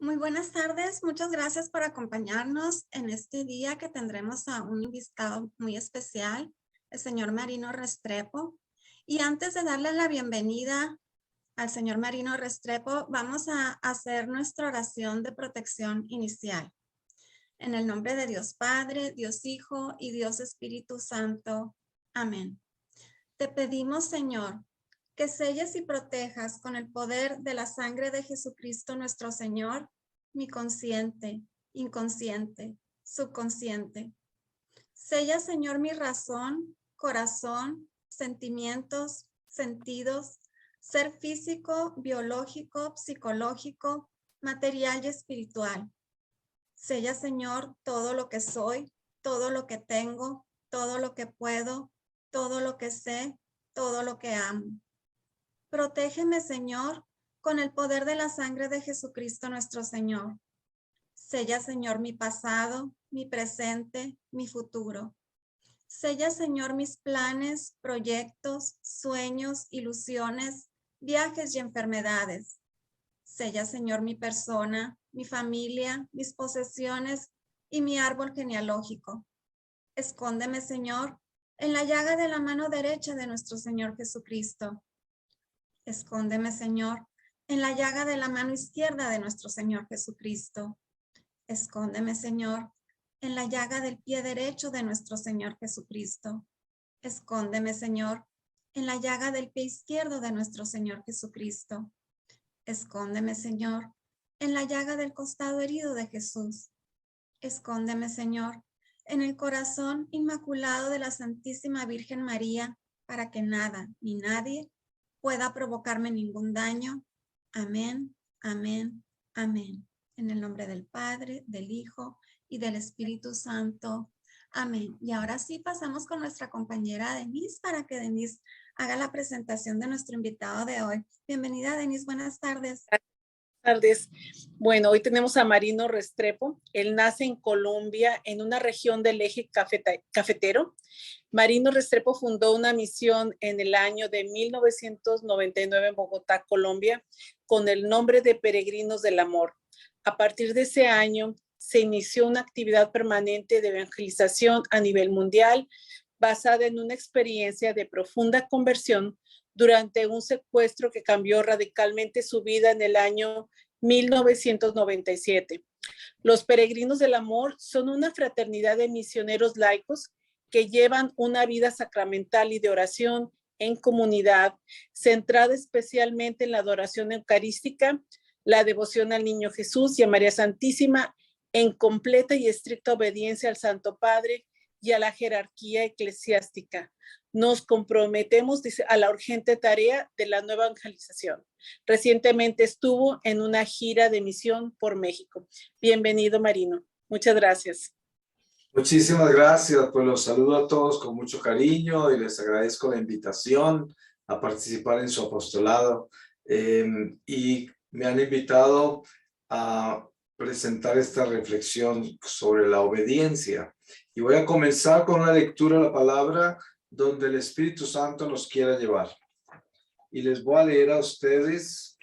Muy buenas tardes, muchas gracias por acompañarnos en este día que tendremos a un invitado muy especial, el señor Marino Restrepo. Y antes de darle la bienvenida al señor Marino Restrepo, vamos a hacer nuestra oración de protección inicial. En el nombre de Dios Padre, Dios Hijo y Dios Espíritu Santo. Amén. Te pedimos, Señor, que selles y protejas con el poder de la sangre de Jesucristo nuestro Señor, mi consciente, inconsciente, subconsciente. Sella, Señor, mi razón, corazón, sentimientos, sentidos, ser físico, biológico, psicológico, material y espiritual. Sella, Señor, todo lo que soy, todo lo que tengo, todo lo que puedo, todo lo que sé, todo lo que amo. Protégeme, Señor, con el poder de la sangre de Jesucristo nuestro Señor. Sella, Señor, mi pasado, mi presente, mi futuro. Sella, Señor, mis planes, proyectos, sueños, ilusiones, viajes y enfermedades. Sella, Señor, mi persona, mi familia, mis posesiones y mi árbol genealógico. Escóndeme, Señor, en la llaga de la mano derecha de nuestro Señor Jesucristo. Escóndeme, Señor, en la llaga de la mano izquierda de nuestro Señor Jesucristo. Escóndeme, Señor, en la llaga del pie derecho de nuestro Señor Jesucristo. Escóndeme, Señor, en la llaga del pie izquierdo de nuestro Señor Jesucristo. Escóndeme, Señor, en la llaga del costado herido de Jesús. Escóndeme, Señor, en el corazón inmaculado de la Santísima Virgen María, para que nada ni nadie pueda provocarme ningún daño. Amén, amén, amén. En el nombre del Padre, del Hijo y del Espíritu Santo. Amén. Y ahora sí pasamos con nuestra compañera Denise para que Denise haga la presentación de nuestro invitado de hoy. Bienvenida, Denise. Buenas tardes. Tardes. Bueno, hoy tenemos a Marino Restrepo. Él nace en Colombia, en una región del eje cafetero. Marino Restrepo fundó una misión en el año de 1999 en Bogotá, Colombia, con el nombre de Peregrinos del Amor. A partir de ese año se inició una actividad permanente de evangelización a nivel mundial, basada en una experiencia de profunda conversión durante un secuestro que cambió radicalmente su vida en el año 1997. Los Peregrinos del Amor son una fraternidad de misioneros laicos que llevan una vida sacramental y de oración en comunidad, centrada especialmente en la adoración eucarística, la devoción al Niño Jesús y a María Santísima, en completa y estricta obediencia al Santo Padre y a la jerarquía eclesiástica. Nos comprometemos, dice, a la urgente tarea de la nueva evangelización. Recientemente estuvo en una gira de misión por México. Bienvenido, Marino. Muchas gracias. Muchísimas gracias, pues los saludo a todos con mucho cariño y les agradezco la invitación a participar en su apostolado. Y me han invitado a presentar esta reflexión sobre la obediencia. Y voy a comenzar con una lectura de la palabra donde el Espíritu Santo nos quiera llevar. Y les voy a leer a ustedes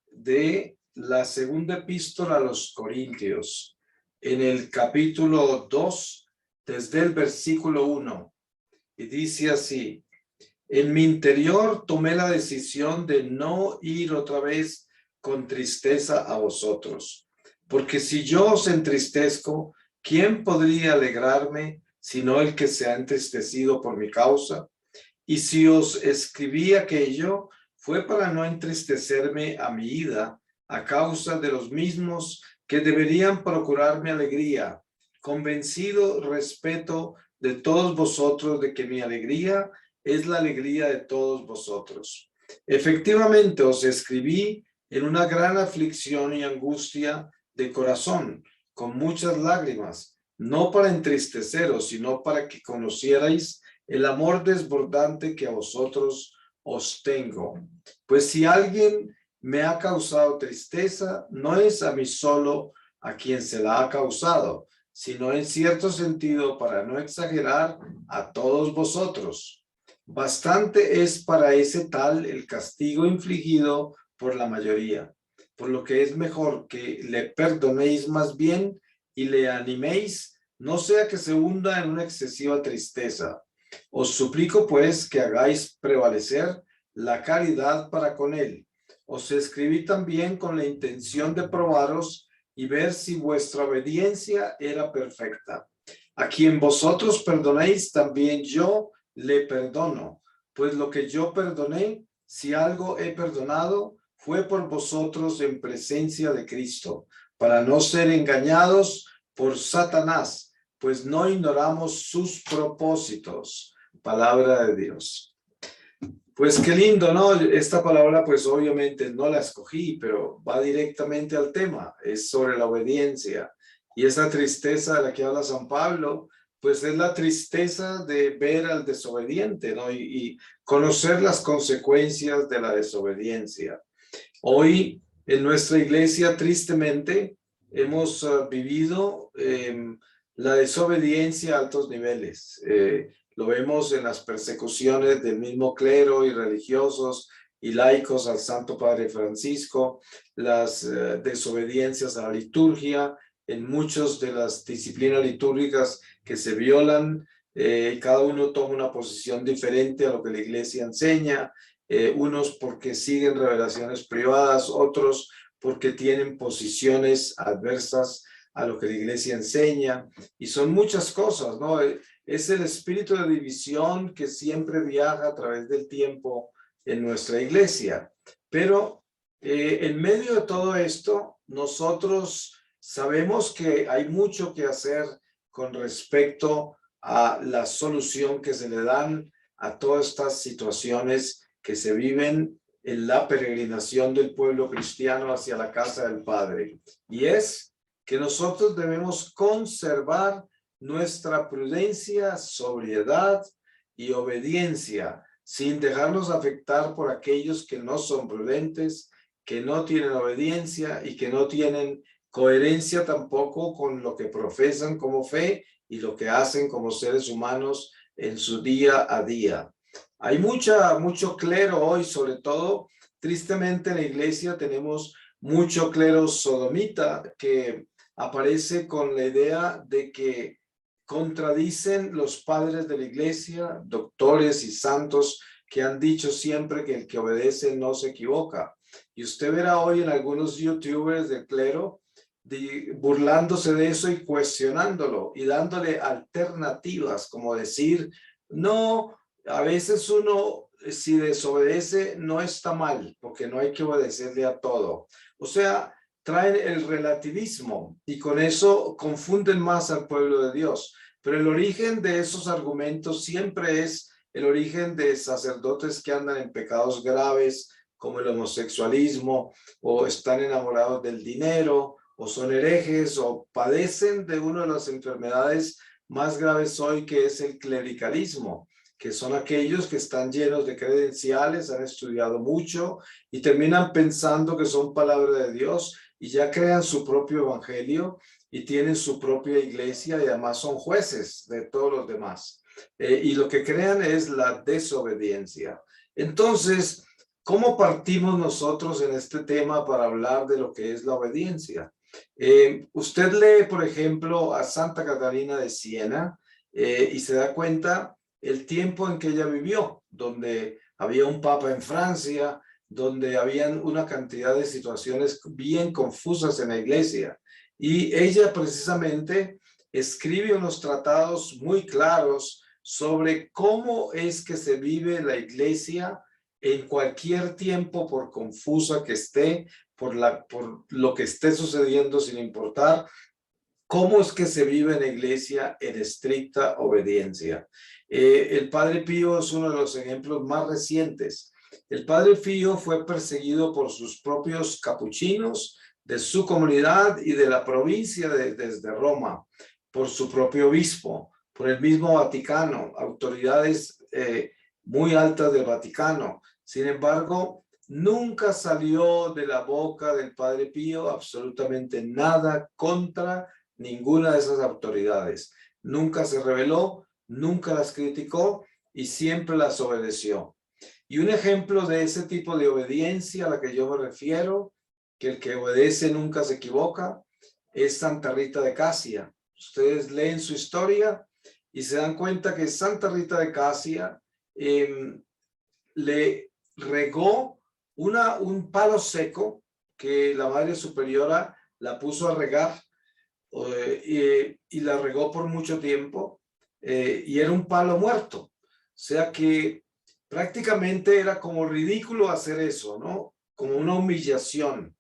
de la segunda epístola a los Corintios, en el capítulo 2, desde el versículo 1. Y dice así: en mi interior tomé la decisión de no ir otra vez con tristeza a vosotros, porque si yo os entristezco, ¿quién podría alegrarme sino el que se ha entristecido por mi causa? Y si os escribí aquello, fue para no entristecerme a mi ida, a causa de los mismos que deberían procurarme alegría, convencido respeto de todos vosotros de que mi alegría es la alegría de todos vosotros. Efectivamente os escribí en una gran aflicción y angustia de corazón, con muchas lágrimas, no para entristeceros, sino para que conocierais el amor desbordante que a vosotros os tengo. Pues si alguien me ha causado tristeza, no es a mí solo a quien se la ha causado, sino en cierto sentido, para no exagerar, a todos vosotros. Bastante es para ese tal el castigo infligido por la mayoría. por lo que es mejor que le perdonéis más bien y le animéis, no sea que se hunda en una excesiva tristeza. Os suplico pues que hagáis prevalecer la caridad para con él. Os escribí también con la intención de probaros y ver si vuestra obediencia era perfecta. A quien vosotros perdonéis, también yo le perdono, pues lo que yo perdoné, si algo he perdonado, fue por vosotros en presencia de Cristo, para no ser engañados por Satanás, pues no ignoramos sus propósitos. Palabra de Dios. Pues qué lindo, ¿no? Esta palabra pues obviamente no la escogí, pero va directamente al tema, es sobre la obediencia. Y esa tristeza de la que habla San Pablo, pues es la tristeza de ver al desobediente, ¿no? Y conocer las consecuencias de la desobediencia. Hoy en nuestra iglesia, tristemente, hemos vivido la desobediencia a altos niveles. Lo vemos en las persecuciones del mismo clero y religiosos y laicos al Santo Padre Francisco, las desobediencias a la liturgia, en muchas de las disciplinas litúrgicas que se violan. Cada uno toma una posición diferente a lo que la iglesia enseña. Unos porque siguen revelaciones privadas, otros porque tienen posiciones adversas a lo que la iglesia enseña, y son muchas cosas, ¿no? Es el espíritu de división que siempre viaja a través del tiempo en nuestra iglesia, pero en medio de todo esto, nosotros sabemos que hay mucho que hacer con respecto a la solución que se le dan a todas estas situaciones que se viven en la peregrinación del pueblo cristiano hacia la casa del Padre. Y es que nosotros debemos conservar nuestra prudencia, sobriedad y obediencia, sin dejarnos afectar por aquellos que no son prudentes, que no tienen obediencia y que no tienen coherencia tampoco con lo que profesan como fe y lo que hacen como seres humanos en su día a día. Hay mucho clero hoy, sobre todo, tristemente en la iglesia tenemos mucho clero sodomita que aparece con la idea de que contradicen los padres de la iglesia, doctores y santos que han dicho siempre que el que obedece no se equivoca. Y usted verá hoy en algunos youtubers del clero burlándose de eso y cuestionándolo y dándole alternativas, como decir, no, a veces uno, si desobedece, no está mal, porque no hay que obedecerle a todo. O sea, traen el relativismo y con eso confunden más al pueblo de Dios. Pero el origen de esos argumentos siempre es el origen de sacerdotes que andan en pecados graves, como el homosexualismo, o están enamorados del dinero, o son herejes, o padecen de una de las enfermedades más graves hoy, que es el clericalismo, que son aquellos que están llenos de credenciales, han estudiado mucho y terminan pensando que son palabra de Dios y ya crean su propio evangelio y tienen su propia iglesia y además son jueces de todos los demás. Y lo que crean es la desobediencia. Entonces, ¿cómo partimos nosotros en este tema para hablar de lo que es la obediencia? Usted lee, por ejemplo, a Santa Catarina de Siena y se da cuenta el tiempo en que ella vivió, donde había un papa en Francia, donde habían una cantidad de situaciones bien confusas en la iglesia. Y ella precisamente escribe unos tratados muy claros sobre cómo es que se vive la iglesia en cualquier tiempo, por confusa que esté, por lo que esté sucediendo, sin importar cómo es que se vive en la iglesia en estricta obediencia. El Padre Pío es uno de los ejemplos más recientes. El Padre Pío fue perseguido por sus propios capuchinos de su comunidad y de la provincia desde Roma, por su propio obispo, por el mismo Vaticano, autoridades muy altas del Vaticano. Sin embargo, nunca salió de la boca del Padre Pío absolutamente nada contra ninguna de esas autoridades. Nunca se rebeló, nunca las criticó y siempre las obedeció. Y un ejemplo de ese tipo de obediencia a la que yo me refiero que el que obedece nunca se equivoca, es Santa Rita de Casia. Ustedes leen su historia y se dan cuenta que Santa Rita de Casia le regó un palo seco que la Madre Superiora la puso a regar y la regó por mucho tiempo y era un palo muerto. O sea que prácticamente era como ridículo hacer eso, ¿no? Como una humillación.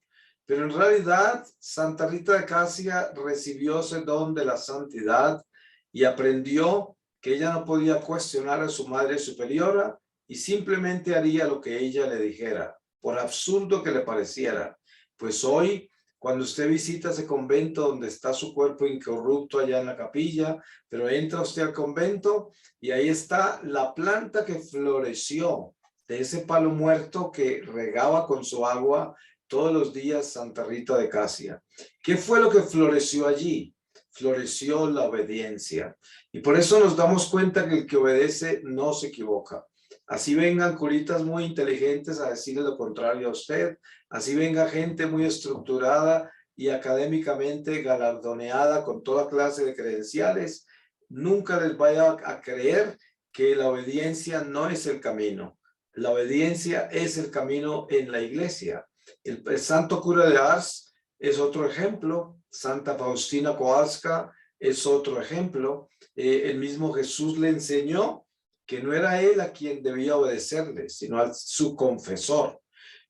Pero en realidad Santa Rita de Casia recibió ese don de la santidad y aprendió que ella no podía cuestionar a su Madre Superiora y simplemente haría lo que ella le dijera, por absurdo que le pareciera. Pues hoy, cuando usted visita ese convento donde está su cuerpo incorrupto allá en la capilla, pero entra usted al convento y ahí está la planta que floreció de ese palo muerto que regaba con su agua todos los días Santa Rita de Casia. ¿Qué fue lo que floreció allí? Floreció la obediencia. Y por eso nos damos cuenta que el que obedece no se equivoca. Así vengan curitas muy inteligentes a decirle lo contrario a usted, así venga gente muy estructurada y académicamente galardoneada con toda clase de credenciales, nunca les vaya a creer que la obediencia no es el camino. La obediencia es el camino en la iglesia. El santo cura de Ars es otro ejemplo, Santa Faustina Kowalska es otro ejemplo. El mismo Jesús le enseñó que no era él a quien debía obedecerle, sino a su confesor.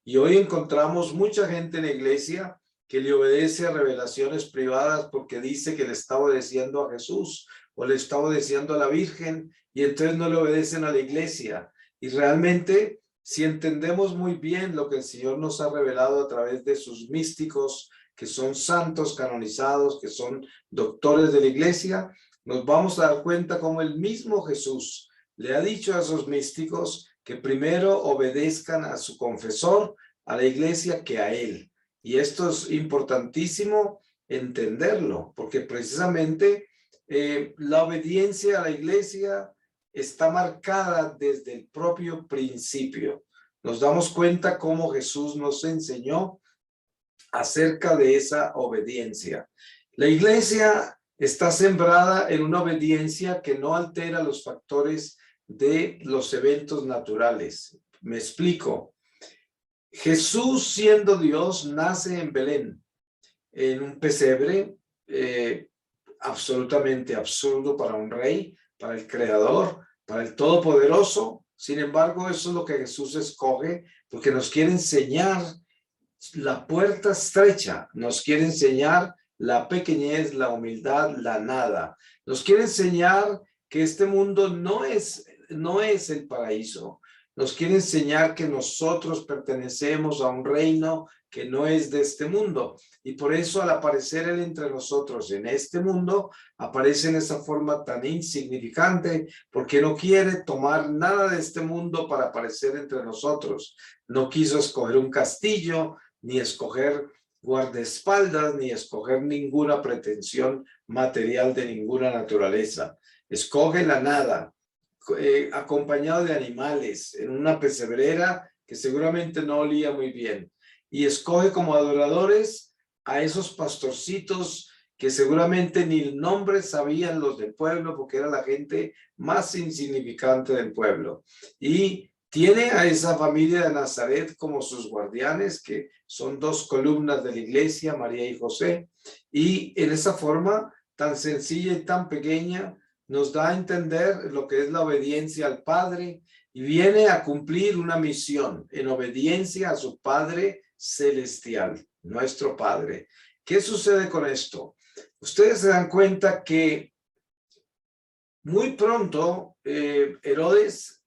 Y hoy encontramos mucha gente en la iglesia que le obedece a revelaciones privadas porque dice que le está obedeciendo a Jesús o le está obedeciendo a la Virgen y entonces no le obedecen a la iglesia. Y realmente, si entendemos muy bien lo que el Señor nos ha revelado a través de sus místicos, que son santos canonizados, que son doctores de la iglesia, nos vamos a dar cuenta cómo el mismo Jesús le ha dicho a esos místicos que primero obedezcan a su confesor, a la iglesia, que a él. Y esto es importantísimo entenderlo, porque precisamente la obediencia a la iglesia está marcada desde el propio principio. Nos damos cuenta cómo Jesús nos enseñó acerca de esa obediencia. La iglesia está sembrada en una obediencia que no altera los factores de los eventos naturales. Me explico. Jesús, siendo Dios, nace en Belén, en un pesebre absolutamente absurdo para un rey, para el Creador, para el Todopoderoso. Sin embargo, eso es lo que Jesús escoge, porque nos quiere enseñar la puerta estrecha, nos quiere enseñar la pequeñez, la humildad, la nada. Nos quiere enseñar que este mundo no es el paraíso. Nos quiere enseñar que nosotros pertenecemos a un reino que no es de este mundo. Y por eso al aparecer Él entre nosotros en este mundo, aparece en esa forma tan insignificante, porque no quiere tomar nada de este mundo para aparecer entre nosotros. No quiso escoger un castillo, ni escoger guardaespaldas, ni escoger ninguna pretensión material de ninguna naturaleza. Escoge la nada, acompañado de animales, en una pesebrera que seguramente no olía muy bien. Y escoge como adoradores a esos pastorcitos que seguramente ni el nombre sabían los del pueblo, porque era la gente más insignificante del pueblo. Y tiene a esa familia de Nazaret como sus guardianes, que son dos columnas de la iglesia, María y José, y en esa forma tan sencilla y tan pequeña nos da a entender lo que es la obediencia al Padre y viene a cumplir una misión en obediencia a su Padre celestial, nuestro Padre. ¿Qué sucede con esto? Ustedes se dan cuenta que muy pronto Herodes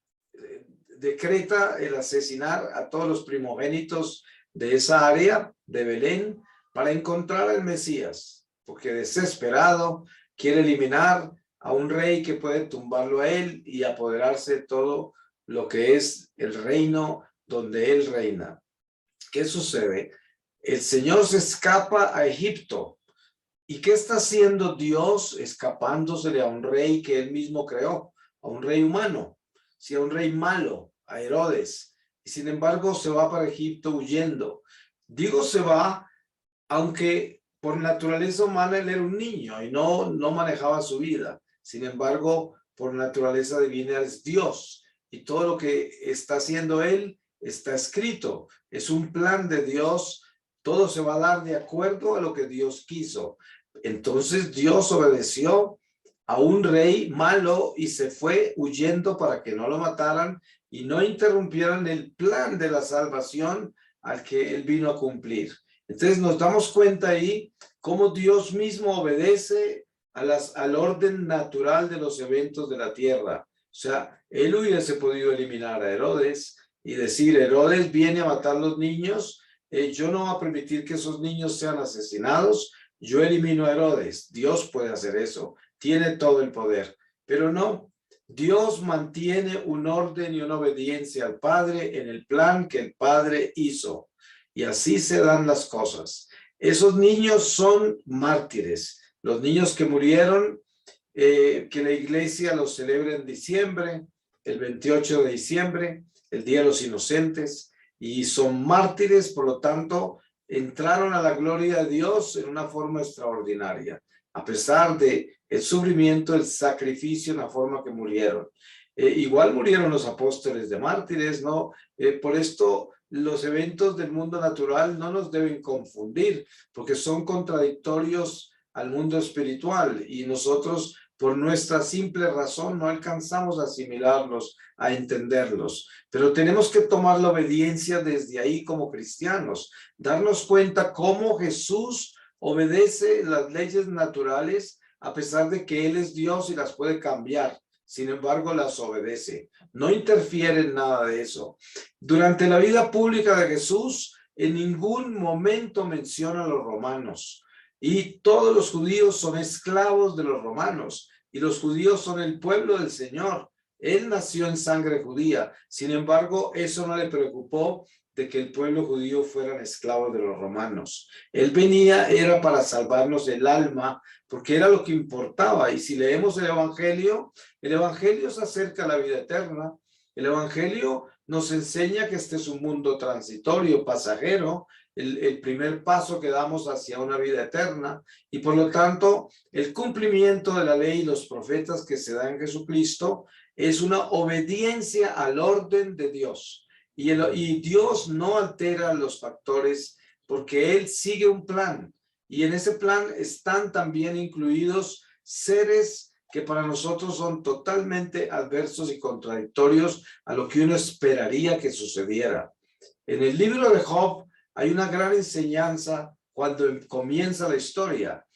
decreta el asesinar a todos los primogénitos de esa área de Belén para encontrar al Mesías, porque desesperado quiere eliminar a un rey que puede tumbarlo a él y apoderarse de todo lo que es el reino donde él reina. ¿Qué sucede? El Señor se escapa a Egipto. ¿Y qué está haciendo Dios escapándosele a un rey que él mismo creó? A un rey humano, a un rey malo, a Herodes. Y sin embargo se va para Egipto huyendo. Digo se va, aunque por naturaleza humana él era un niño y no manejaba su vida. Sin embargo, por naturaleza divina es Dios y todo lo que está haciendo él está escrito. Es un plan de Dios. Todo se va a dar de acuerdo a lo que Dios quiso. Entonces Dios obedeció a un rey malo y se fue huyendo para que no lo mataran y no interrumpieran el plan de la salvación al que él vino a cumplir. Entonces nos damos cuenta ahí cómo Dios mismo obedece al orden natural de los eventos de la tierra. O sea, él hubiese podido eliminar a Herodes y decir, Herodes viene a matar a los niños, yo no voy a permitir que esos niños sean asesinados, yo elimino a Herodes. Dios puede hacer eso, tiene todo el poder, pero no. Dios mantiene un orden y una obediencia al Padre en el plan que el Padre hizo. Y así se dan las cosas. Esos niños son mártires. Los niños que murieron, que la iglesia los celebra en diciembre, el 28 de diciembre, el Día de los Inocentes, y son mártires, por lo tanto, entraron a la gloria de Dios en una forma extraordinaria, a pesar de el sufrimiento, el sacrificio en la forma que murieron. Igual murieron los apóstoles de mártires, ¿no? Por esto los eventos del mundo natural no nos deben confundir, porque son contradictorios al mundo espiritual y nosotros por nuestra simple razón no alcanzamos a asimilarlos, a entenderlos. Pero tenemos que tomar la obediencia desde ahí como cristianos, darnos cuenta cómo Jesús obedece las leyes naturales a pesar de que Él es Dios y las puede cambiar. Sin embargo, las obedece. No interfiere en nada de eso. Durante la vida pública de Jesús, en ningún momento menciona a los romanos. Y todos los judíos son esclavos de los romanos. Y los judíos son el pueblo del Señor. Él nació en sangre judía. Sin embargo, eso no le preocupó de que el pueblo judío fueran esclavos de los romanos. Él venía, era para salvarnos el alma, porque era lo que importaba. Y si leemos el Evangelio se acerca a la vida eterna. El Evangelio nos enseña que este es un mundo transitorio, pasajero, el primer paso que damos hacia una vida eterna, y por lo tanto, el cumplimiento de la ley y los profetas que se dan en Jesucristo es una obediencia al orden de Dios. Y Dios no altera los factores porque Él sigue un plan. Y en ese plan están también incluidos seres que para nosotros son totalmente adversos y contradictorios a lo que uno esperaría que sucediera. En el libro de Job hay una gran enseñanza cuando comienza la historia.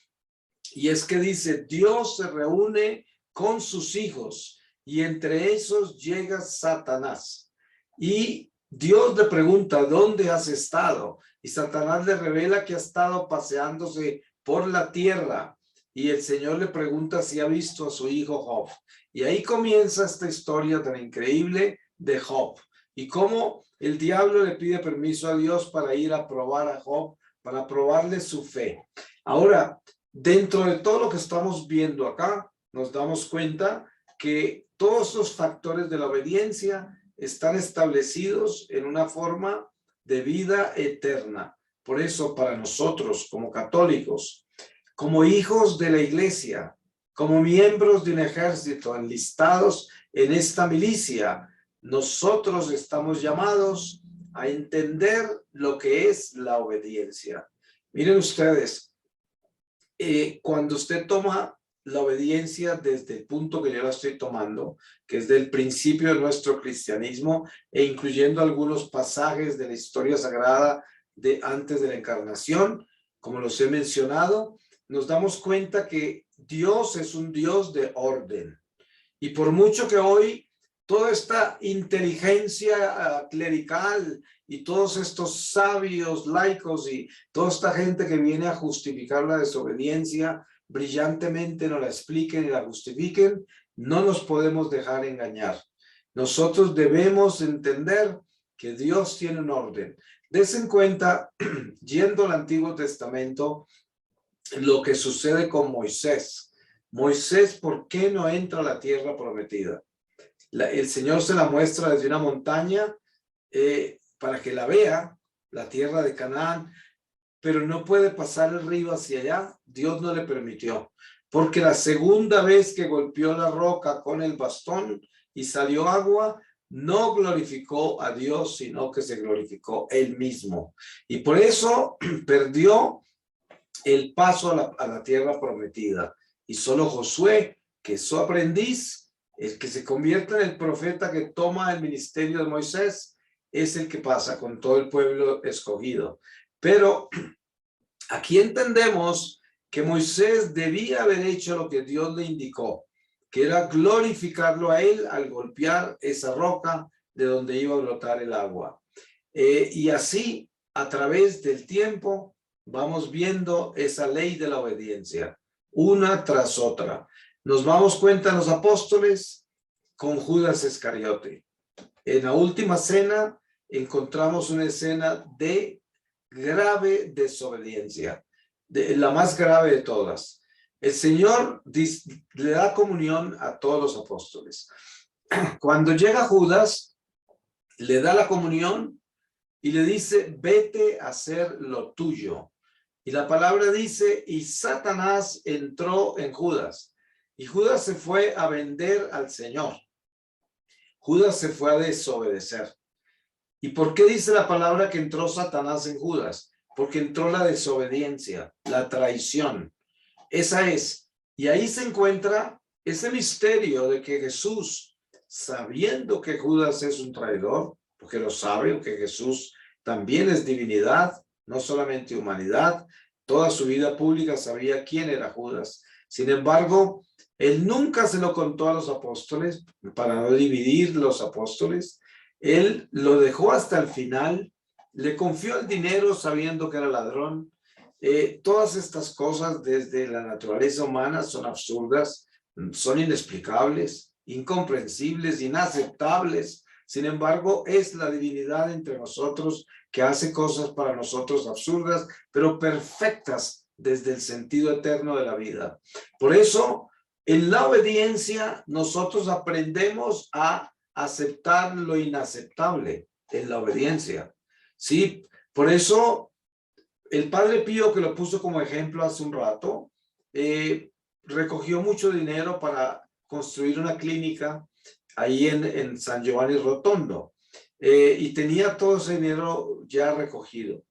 Y es que dice, Dios se reúne con sus hijos y entre esos llega Satanás. Y Dios le pregunta, ¿dónde has estado? Y Satanás le revela que ha estado paseándose por la tierra. Y el Señor le pregunta si ha visto a su hijo Job. Y ahí comienza esta historia tan increíble de Job. Y cómo el diablo le pide permiso a Dios para ir a probar a Job, para probarle su fe. Ahora, dentro de todo lo que estamos viendo acá, nos damos cuenta que todos los factores de la obediencia están establecidos en una forma de vida eterna. Por eso, para nosotros como católicos, como hijos de la iglesia, como miembros de un ejército enlistados en esta milicia, nosotros estamos llamados a entender lo que es la obediencia. Miren ustedes, cuando usted toma la obediencia desde el punto que yo la estoy tomando, que es del principio de nuestro cristianismo, e incluyendo algunos pasajes de la historia sagrada de antes de la encarnación, como los he mencionado, nos damos cuenta que Dios es un Dios de orden. Y por mucho que hoy toda esta inteligencia clerical y todos estos sabios laicos y toda esta gente que viene a justificar la desobediencia brillantemente nos la expliquen y la justifiquen, no nos podemos dejar engañar. Nosotros debemos entender que Dios tiene un orden. Desen cuenta, yendo al Antiguo Testamento, lo que sucede con Moisés. Moisés, ¿por qué no entra a la tierra prometida? El Señor se la muestra desde una montaña para que la vea, la tierra de Canaán, pero no puede pasar el río hacia allá. Dios no le permitió, porque la segunda vez que golpeó la roca con el bastón y salió agua, no glorificó a Dios, sino que se glorificó él mismo. Y por eso perdió el paso a la tierra prometida. Y solo Josué, que es su aprendiz, el que se convierte en el profeta que toma el ministerio de Moisés, es el que pasa con todo el pueblo escogido. Pero aquí entendemos que Moisés debía haber hecho lo que Dios le indicó, que era glorificarlo a él al golpear esa roca de donde iba a brotar el agua. Y así, a través del tiempo, vamos viendo esa ley de la obediencia, una tras otra. Nos damos cuenta en los apóstoles con Judas Iscariote. En la última cena encontramos una escena de grave desobediencia, la más grave de todas. El Señor le da comunión a todos los apóstoles. Cuando llega Judas, le da la comunión y le dice, vete a hacer lo tuyo. Y la palabra dice, y Satanás entró en Judas. Y Judas se fue a vender al Señor. Judas se fue a desobedecer. ¿Y por qué dice la palabra que entró Satanás en Judas? Porque entró la desobediencia, la traición. Esa es. Y ahí se encuentra ese misterio de que Jesús, sabiendo que Judas es un traidor, porque lo sabe, que Jesús también es divinidad, no solamente humanidad, toda su vida pública sabía quién era Judas. Sin embargo, él nunca se lo contó a los apóstoles para no dividir los apóstoles. Él lo dejó hasta el final, le confió el dinero sabiendo que era ladrón. Todas estas cosas desde la naturaleza humana son absurdas, son inexplicables, incomprensibles, inaceptables. Sin embargo, es la divinidad entre nosotros que hace cosas para nosotros absurdas, pero perfectas desde el sentido eterno de la vida. Por eso, en la obediencia, nosotros aprendemos a aceptar lo inaceptable en la obediencia. Sí, por eso el Padre Pío, que lo puso como ejemplo hace un rato, recogió mucho dinero para construir una clínica ahí en San Giovanni Rotondo, y tenía todo ese dinero ya recogido.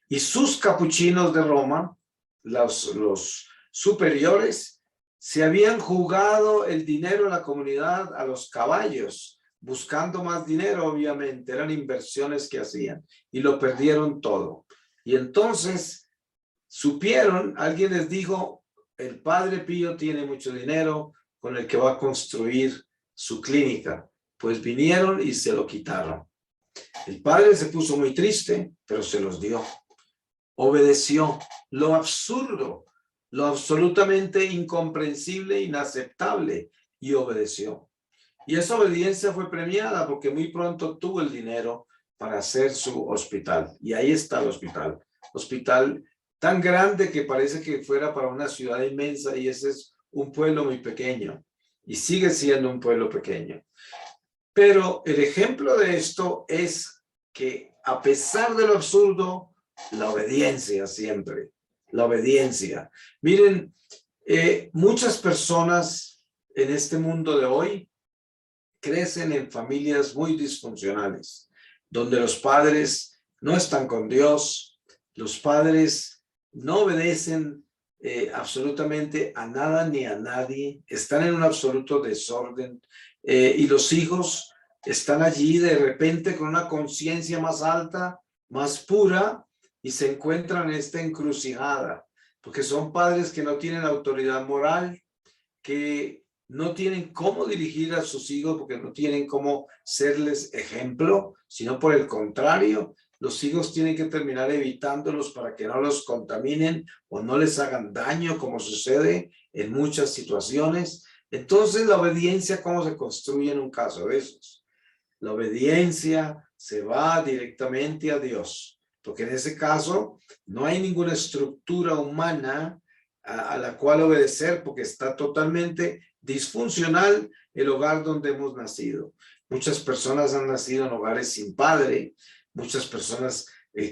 Y sus capuchinos de Roma, los superiores, se habían jugado el dinero de la comunidad a los caballos, buscando más dinero, obviamente, eran inversiones que hacían, y lo perdieron todo. Y entonces supieron, alguien les dijo, el Padre Pío tiene mucho dinero con el que va a construir su clínica. Pues vinieron y se lo quitaron. El padre se puso muy triste, pero se los dio. Obedeció lo absurdo, lo absolutamente incomprensible, inaceptable, y obedeció. Y esa obediencia fue premiada porque muy pronto tuvo el dinero para hacer su hospital. Y ahí está el hospital. Hospital tan grande que parece que fuera para una ciudad inmensa, y ese es un pueblo muy pequeño. Y sigue siendo un pueblo pequeño. Pero el ejemplo de esto es que a pesar de lo absurdo, la obediencia siempre, la obediencia. Miren, muchas personas en este mundo de hoy crecen en familias muy disfuncionales, donde los padres no están con Dios, los padres no obedecen absolutamente a nada ni a nadie, están en un absoluto desorden, y los hijos están allí de repente con una conciencia más alta, más pura, y se encuentran en esta encrucijada, porque son padres que no tienen autoridad moral, que no tienen cómo dirigir a sus hijos, porque no tienen cómo serles ejemplo, sino por el contrario, los hijos tienen que terminar evitándolos para que no los contaminen o no les hagan daño, como sucede en muchas situaciones. Entonces, la obediencia, ¿cómo se construye en un caso de esos? La obediencia se va directamente a Dios, porque en ese caso no hay ninguna estructura humana a la cual obedecer, porque está totalmente disfuncional el hogar donde hemos nacido. Muchas personas han nacido en hogares sin padre, muchas personas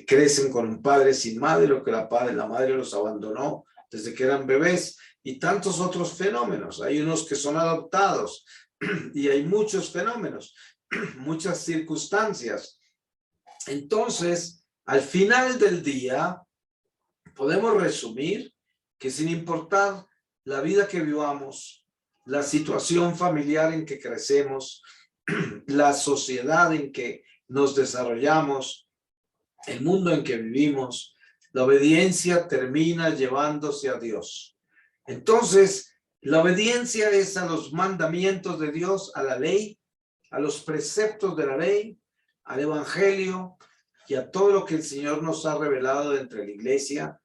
crecen con un padre sin madre o que la madre los abandonó desde que eran bebés, y tantos otros fenómenos. Hay unos que son adoptados y hay muchos fenómenos, muchas circunstancias. Entonces, al final del día, podemos resumir que sin importar la vida que vivamos, la situación familiar en que crecemos, la sociedad en que nos desarrollamos, el mundo en que vivimos, la obediencia termina llevándose a Dios. Entonces, la obediencia es a los mandamientos de Dios, a la ley, a los preceptos de la ley, al evangelio y a todo lo que el Señor nos ha revelado dentro de la iglesia,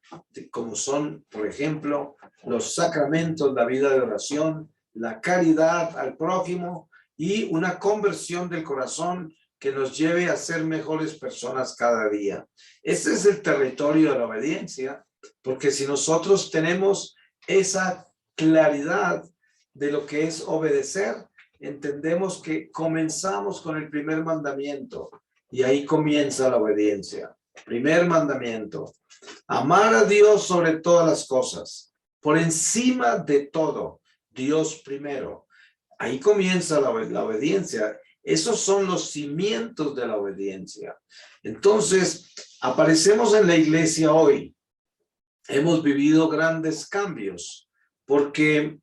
como son, por ejemplo, los sacramentos, la vida de oración, la caridad al prójimo y una conversión del corazón que nos lleve a ser mejores personas cada día. Este es el territorio de la obediencia, porque si nosotros tenemos esa claridad de lo que es obedecer, entendemos que comenzamos con el primer mandamiento y ahí comienza la obediencia. Primer mandamiento: amar a Dios sobre todas las cosas, por encima de todo, Dios primero. Ahí comienza la obediencia. Esos son los cimientos de la obediencia. Entonces, aparecemos en la iglesia hoy. Hemos vivido grandes cambios porque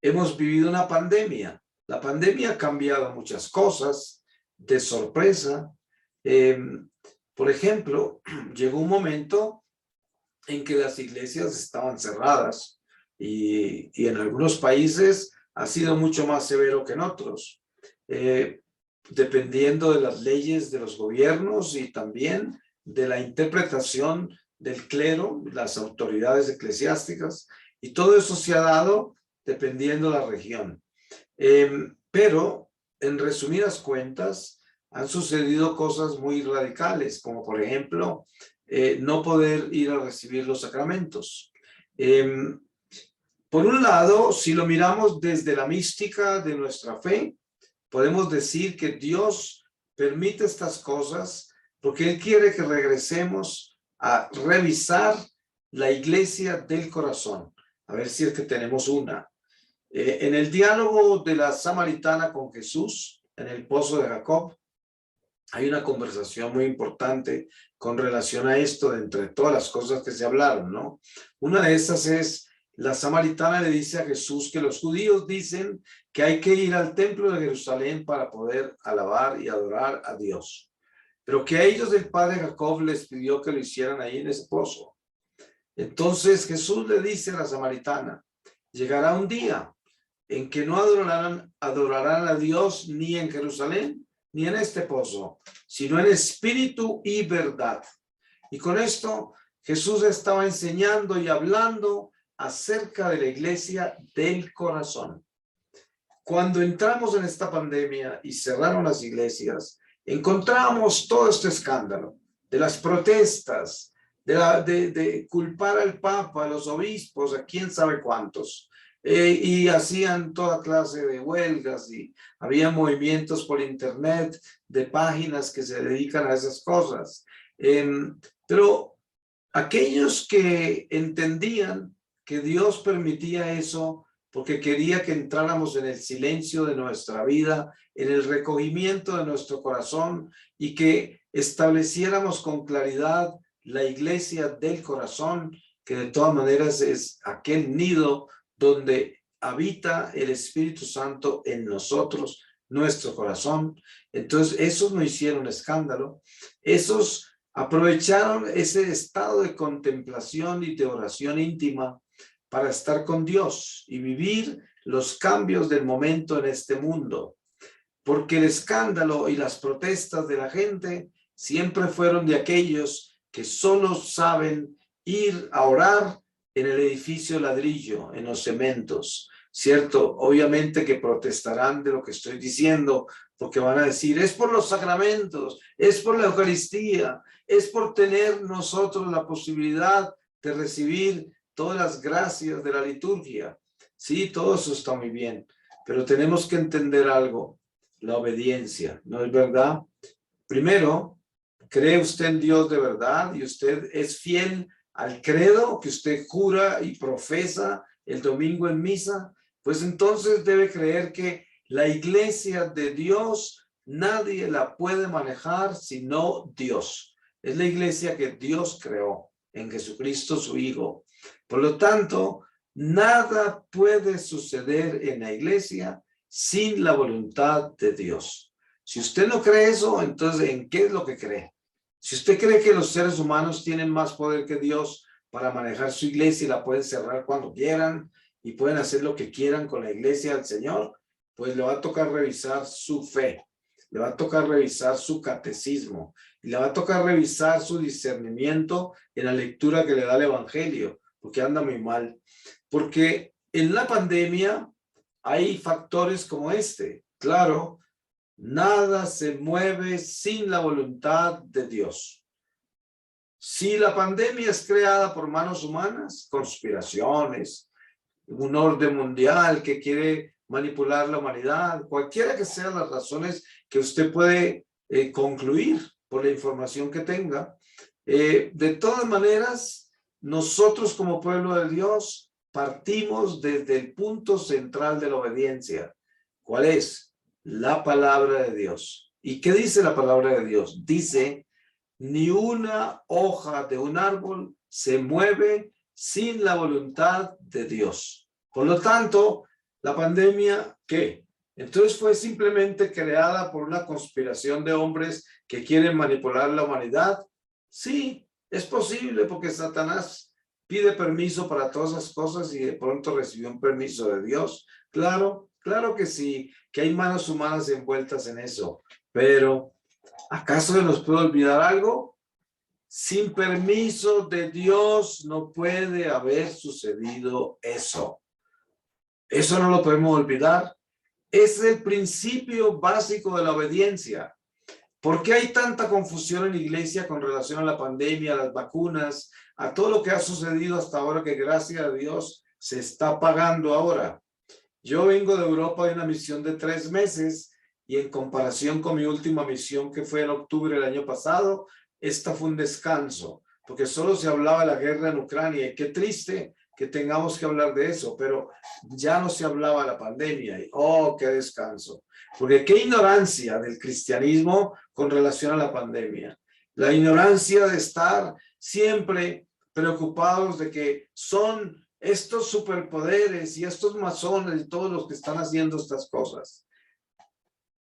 hemos vivido una pandemia. La pandemia ha cambiado muchas cosas de sorpresa. Por ejemplo, llegó un momento en que las iglesias estaban cerradas y en algunos países ha sido mucho más severo que en otros, dependiendo de las leyes de los gobiernos y también de la interpretación del clero, las autoridades eclesiásticas, y todo eso se ha dado dependiendo de la región. Pero, en resumidas cuentas, han sucedido cosas muy radicales, como por ejemplo, no poder ir a recibir los sacramentos. Por un lado, si lo miramos desde la mística de nuestra fe, podemos decir que Dios permite estas cosas porque Él quiere que regresemos a revisar la iglesia del corazón, a ver si es que tenemos una. En el diálogo de la samaritana con Jesús, en el pozo de Jacob, hay una conversación muy importante con relación a esto, de entre todas las cosas que se hablaron, ¿no? Una de esas es, la samaritana le dice a Jesús que los judíos dicen que hay que ir al templo de Jerusalén para poder alabar y adorar a Dios, pero que a ellos el padre Jacob les pidió que lo hicieran ahí en ese pozo. Entonces Jesús le dice a la samaritana, llegará un día en que no adorarán a Dios ni en Jerusalén, ni en este pozo, sino en espíritu y verdad. Y con esto Jesús estaba enseñando y hablando acerca de la iglesia del corazón. Cuando entramos en esta pandemia y cerraron las iglesias, encontramos todo este escándalo de las protestas, de culpar al Papa, a los obispos, a quién sabe cuántos. Y hacían toda clase de huelgas y había movimientos por internet de páginas que se dedican a esas cosas. Pero aquellos que entendían que Dios permitía eso porque quería que entráramos en el silencio de nuestra vida, en el recogimiento de nuestro corazón y que estableciéramos con claridad la iglesia del corazón, que de todas maneras es aquel nido donde habita el Espíritu Santo en nosotros, nuestro corazón. Entonces, esos no hicieron escándalo. Esos aprovecharon ese estado de contemplación y de oración íntima para estar con Dios y vivir los cambios del momento en este mundo. Porque el escándalo y las protestas de la gente siempre fueron de aquellos que solo saben ir a orar en el edificio ladrillo, en los cementos, ¿cierto? Obviamente que protestarán de lo que estoy diciendo, porque van a decir, es por los sacramentos, es por la Eucaristía, es por tener nosotros la posibilidad de recibir todas las gracias de la liturgia. Sí, todo eso está muy bien, pero tenemos que entender algo, la obediencia, ¿no es verdad? Primero, ¿Cree usted en Dios de verdad y usted es fiel al credo que usted jura y profesa el domingo en misa? Pues entonces debe creer que la iglesia de Dios nadie la puede manejar sino Dios. Es la iglesia que Dios creó en Jesucristo su Hijo. Por lo tanto, nada puede suceder en la iglesia sin la voluntad de Dios. Si usted no cree eso, entonces ¿en qué es lo que cree? Si usted cree que los seres humanos tienen más poder que Dios para manejar su iglesia y la pueden cerrar cuando quieran y pueden hacer lo que quieran con la iglesia del Señor, pues le va a tocar revisar su fe, le va a tocar revisar su catecismo y le va a tocar revisar su discernimiento en la lectura que le da el Evangelio, porque anda muy mal. Porque en la pandemia hay factores como este. Claro, nada se mueve sin la voluntad de Dios. Si la pandemia es creada por manos humanas, conspiraciones, un orden mundial que quiere manipular la humanidad, cualquiera que sean las razones que usted puede concluir por la información que tenga, de todas maneras, nosotros como pueblo de Dios partimos desde el punto central de la obediencia. ¿Cuál es? La palabra de Dios. ¿Y qué dice la palabra de Dios? Dice, ni una hoja de un árbol se mueve sin la voluntad de Dios. Por lo tanto, la pandemia, ¿qué? Entonces fue simplemente creada por una conspiración de hombres que quieren manipular la humanidad. Sí, es posible porque Satanás pide permiso para todas esas cosas y de pronto recibió un permiso de Dios. Claro, claro que sí, que hay manos humanas envueltas en eso. Pero, ¿acaso se nos puede olvidar algo? Sin permiso de Dios no puede haber sucedido eso. Eso no lo podemos olvidar. Es el principio básico de la obediencia. ¿Por qué hay tanta confusión en la iglesia con relación a la pandemia, a las vacunas, a todo lo que ha sucedido hasta ahora que gracias a Dios se está pagando ahora? Yo vengo de Europa de una misión de 3 meses y en comparación con mi última misión que fue en octubre del año pasado, esta fue un descanso, porque solo se hablaba de la guerra en Ucrania y qué triste que tengamos que hablar de eso, pero ya no se hablaba de la pandemia y oh, qué descanso. Porque qué ignorancia del cristianismo con relación a la pandemia. La ignorancia de estar siempre preocupados de que son estos superpoderes y estos masones y todos los que están haciendo estas cosas.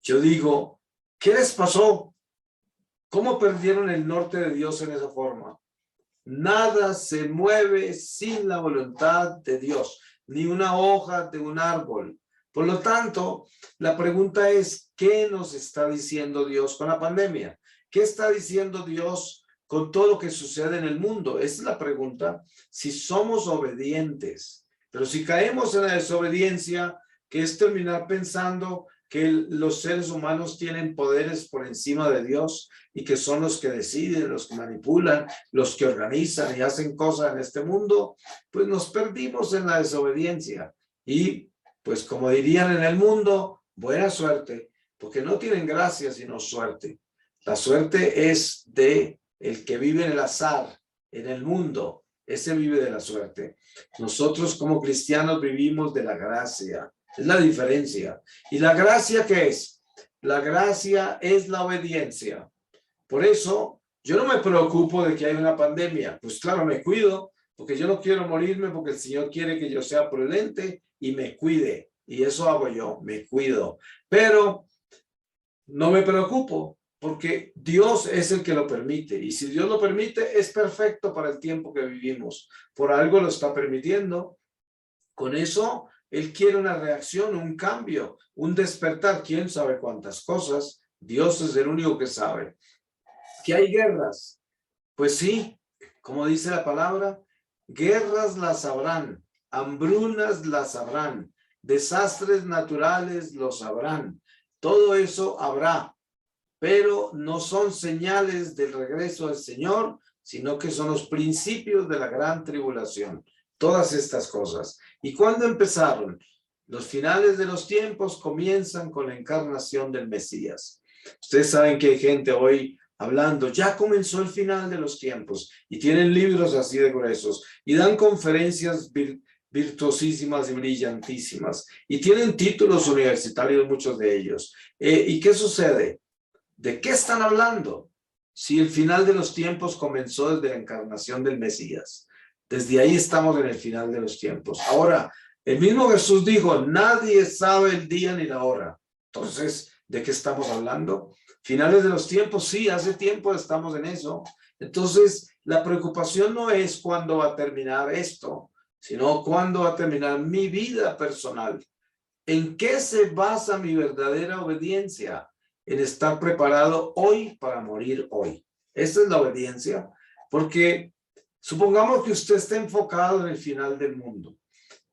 Yo digo, ¿qué les pasó? ¿Cómo perdieron el norte de Dios en esa forma? Nada se mueve sin la voluntad de Dios, ni una hoja de un árbol. Por lo tanto, la pregunta es, ¿qué nos está diciendo Dios con la pandemia? ¿Qué está diciendo Dios con todo lo que sucede en el mundo? Esa es la pregunta. Si somos obedientes, pero si caemos en la desobediencia, que es terminar pensando que los seres humanos tienen poderes por encima de Dios y que son los que deciden, los que manipulan, los que organizan y hacen cosas en este mundo, pues nos perdimos en la desobediencia. Y pues como dirían en el mundo, buena suerte, porque no tienen gracia sino suerte. La suerte es de el que vive en el azar, en el mundo, ese vive de la suerte. Nosotros como cristianos vivimos de la gracia. Es la diferencia. ¿Y la gracia qué es? La gracia es la obediencia. Por eso, yo no me preocupo de que haya una pandemia. Pues claro, me cuido, porque yo no quiero morirme, porque el Señor quiere que yo sea prudente y me cuide. Y eso hago yo, me cuido. Pero no me preocupo, porque Dios es el que lo permite. Y si Dios lo permite, es perfecto para el tiempo que vivimos. Por algo lo está permitiendo. Con eso, Él quiere una reacción, un cambio, un despertar. ¿Quién sabe cuántas cosas? Dios es el único que sabe. ¿Que hay guerras? Pues sí, como dice la palabra, guerras las habrán, hambrunas las habrán, desastres naturales los habrán. Todo eso habrá, pero no son señales del regreso del Señor, sino que son los principios de la gran tribulación. Todas estas cosas. ¿Y cuándo empezaron? Los finales de los tiempos comienzan con la encarnación del Mesías. Ustedes saben que hay gente hoy hablando, ya comenzó el final de los tiempos, y tienen libros así de gruesos, y dan conferencias virtuosísimas y brillantísimas, y tienen títulos universitarios muchos de ellos. ¿Y qué sucede? ¿De qué están hablando? Si el final de los tiempos comenzó desde la encarnación del Mesías. Desde ahí estamos en el final de los tiempos. Ahora, el mismo Jesús dijo, nadie sabe el día ni la hora. Entonces, ¿de qué estamos hablando? Finales de los tiempos, sí, hace tiempo estamos en eso. Entonces, la preocupación no es cuándo va a terminar esto, sino cuándo va a terminar mi vida personal. ¿En qué se basa mi verdadera obediencia? En estar preparado hoy para morir hoy. Esa es la obediencia, porque supongamos que usted está enfocado en el final del mundo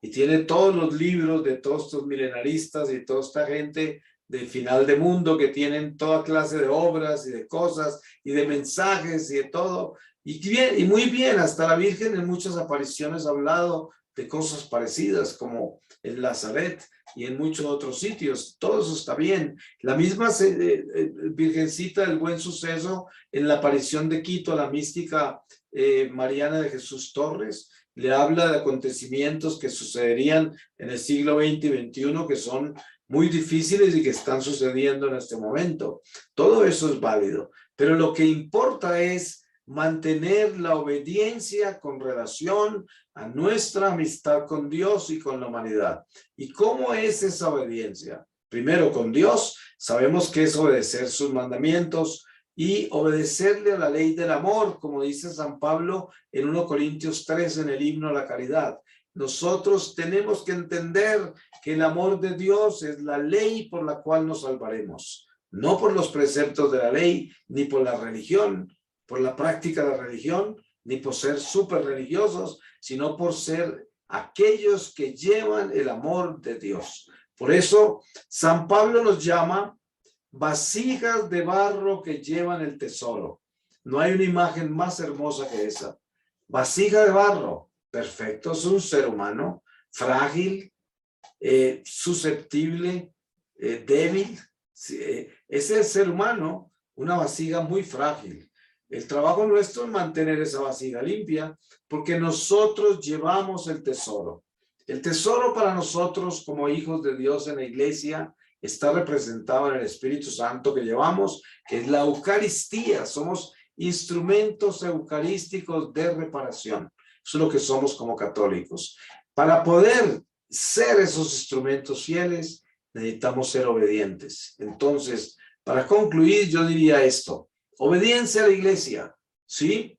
y tiene todos los libros de todos estos milenaristas y toda esta gente del final del mundo que tienen toda clase de obras y de cosas y de mensajes y de todo. Y bien, y muy bien, hasta la Virgen en muchas apariciones ha hablado de cosas parecidas, como en Nazaret y en muchos otros sitios. Todo eso está bien. La misma Virgencita del Buen Suceso, en la aparición de Quito, a la mística Mariana de Jesús Torres, le habla de acontecimientos que sucederían en el siglo XX y XXI, que son muy difíciles y que están sucediendo en este momento. Todo eso es válido, pero lo que importa es mantener la obediencia con relación a nuestra amistad con Dios y con la humanidad. ¿Y cómo es esa obediencia? Primero, con Dios, sabemos que es obedecer sus mandamientos y obedecerle a la ley del amor, como dice San Pablo en 1 Corintios 3 en el himno a la caridad. Nosotros tenemos que entender que el amor de Dios es la ley por la cual nos salvaremos, no por los preceptos de la ley, ni por la religión, por la práctica de la religión, ni por ser súper religiosos, sino por ser aquellos que llevan el amor de Dios. Por eso, San Pablo nos llama vasijas de barro que llevan el tesoro. No hay una imagen más hermosa que esa. Vasija de barro, perfecto, es un ser humano, frágil, susceptible, débil. Ese es el ser humano, una vasija muy frágil. El trabajo nuestro es mantener esa vasija limpia, porque nosotros llevamos el tesoro. El tesoro para nosotros como hijos de Dios en la iglesia está representado en el Espíritu Santo que llevamos, que es la Eucaristía. Somos instrumentos eucarísticos de reparación. Eso es lo que somos como católicos. Para poder ser esos instrumentos fieles, necesitamos ser obedientes. Entonces, para concluir, yo diría esto. Obediencia a la iglesia, ¿sí?